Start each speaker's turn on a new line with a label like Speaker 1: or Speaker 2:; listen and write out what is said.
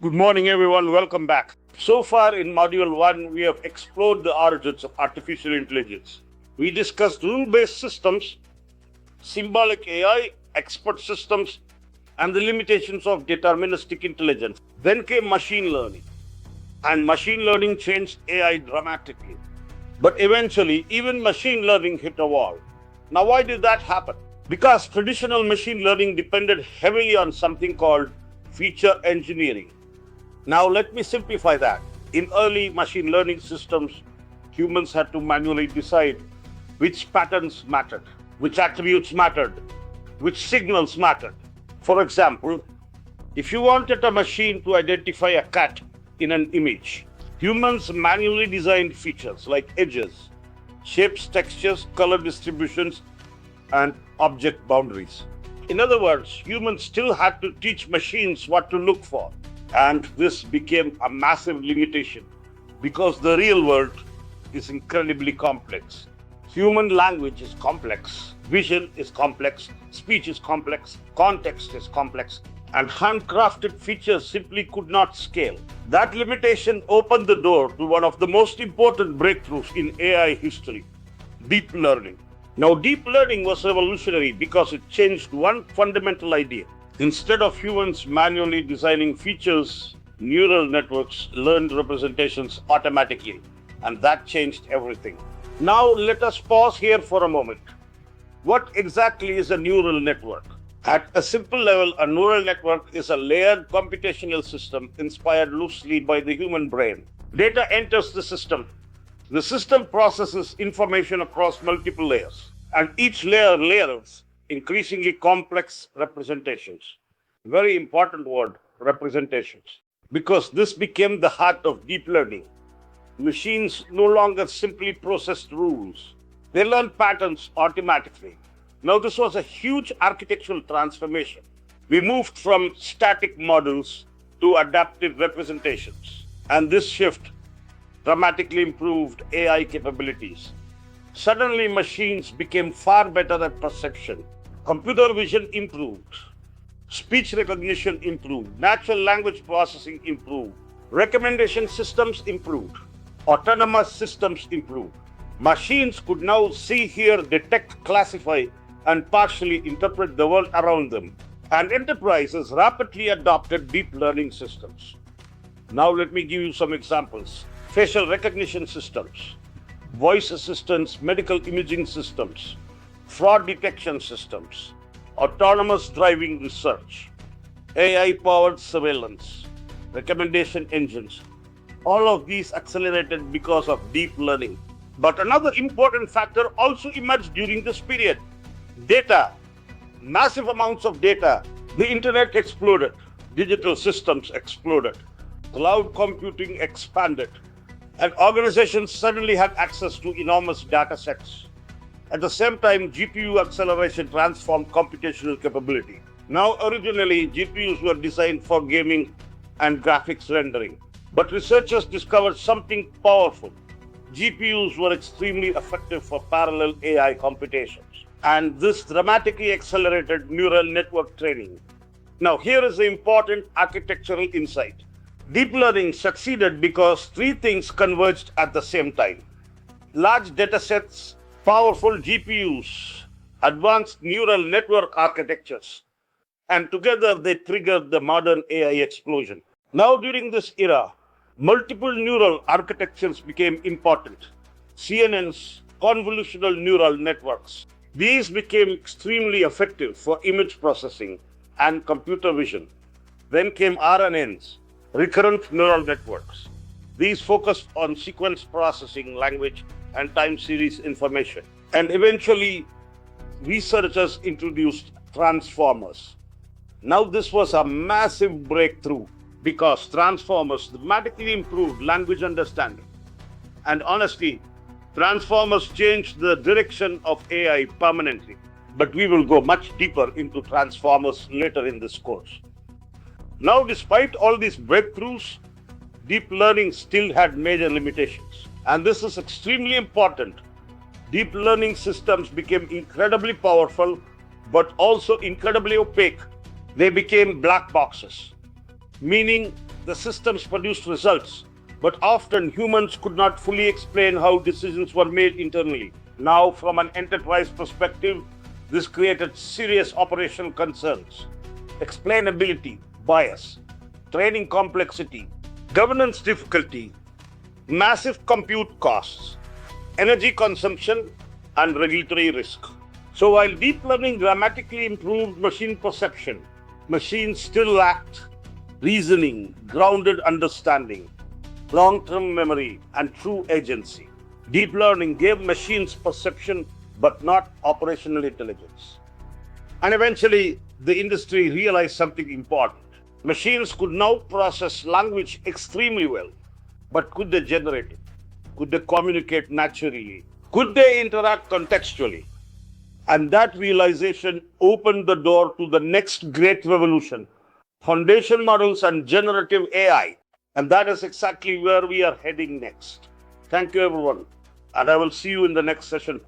Speaker 1: Good morning, everyone. Welcome back. So far in Module 1, we have explored the origins of artificial intelligence. We discussed rule-based systems, symbolic AI, expert systems, and the limitations of deterministic intelligence. Then came machine learning, and machine learning changed AI dramatically. But eventually, even machine learning hit a wall. Now, why did that happen? Because traditional machine learning depended heavily on something called feature engineering. Now, let me simplify that. In early machine learning systems, humans had to manually decide which patterns mattered, which attributes mattered, which signals mattered. For example, if you wanted a machine to identify a cat in an image, humans manually designed features like edges, shapes, textures, color distributions, and object boundaries. In other words, humans still had to teach machines what to look for. And this became a massive limitation because the real world is incredibly complex. Human language is complex, vision is complex, speech is complex, context is complex, and handcrafted features simply could not scale. That limitation opened the door to one of the most important breakthroughs in AI history: deep learning. Now, deep learning was revolutionary because it changed one fundamental idea. Instead of humans manually designing features, neural networks learned representations automatically, and that changed everything. Now, let us pause here for a moment. What exactly is a neural network? At a simple level, a neural network is a layered computational system inspired loosely by the human brain. Data enters the system. The system processes information across multiple layers, and each layer layers increasingly complex representations. Very important word, representations, because this became the heart of deep learning. Machines no longer simply processed rules, they learned patterns automatically. Now, this was a huge architectural transformation. We moved from static models to adaptive representations, and this shift dramatically improved AI capabilities. Suddenly, machines became far better at perception. Computer vision improved. Speech recognition improved. Natural language processing improved. Recommendation systems improved. Autonomous systems improved. Machines could now see, hear, detect, classify, and partially interpret the world around them. And enterprises rapidly adopted deep learning systems. Now, let me give you some examples: facial recognition systems, voice assistants, medical imaging systems, fraud detection systems, autonomous driving research, AI powered surveillance, recommendation engines. All of these accelerated because of deep learning. But another important factor also emerged during this period: data. Massive amounts of data. The internet exploded, digital systems exploded, cloud computing expanded, and organizations suddenly had access to enormous data sets. At the same time, GPU acceleration transformed computational capability. Now, originally, GPUs were designed for gaming and graphics rendering, but researchers discovered something powerful. GPUs were extremely effective for parallel AI computations, and this dramatically accelerated neural network training. Now, here is the important architectural insight. Deep learning succeeded because three things converged at the same time: large datasets, powerful GPUs, advanced neural network architectures, and together they triggered the modern AI explosion. Now, during this era, multiple neural architectures became important. CNNs, convolutional neural networks. These became extremely effective for image processing and computer vision. Then came RNNs, recurrent neural networks. These focused on sequence processing, language, and time series information. And eventually, researchers introduced transformers. Now, this was a massive breakthrough because transformers dramatically improved language understanding. And honestly, transformers changed the direction of AI permanently. But we will go much deeper into transformers later in this course. Now, despite all these breakthroughs, deep learning still had major limitations. And this is extremely important. Deep learning systems became incredibly powerful, but also incredibly opaque. They became black boxes, meaning the systems produced results, but often humans could not fully explain how decisions were made internally. Now, from an enterprise perspective, this created serious operational concerns. Explainability, bias, training complexity, governance difficulty, massive compute costs, energy consumption, and regulatory risk. So while deep learning dramatically improved machine perception, machines still lacked reasoning, grounded understanding, long-term memory, and true agency. Deep learning gave machines perception but not operational intelligence. And eventually, the industry realized something important. Machines could now process language extremely well, but could they generate it? Could they communicate naturally? Could they interact contextually? And that realization opened the door to the next great revolution, foundation models and generative AI. And that is exactly where we are heading next. Thank you, everyone. And I will see you in the next session.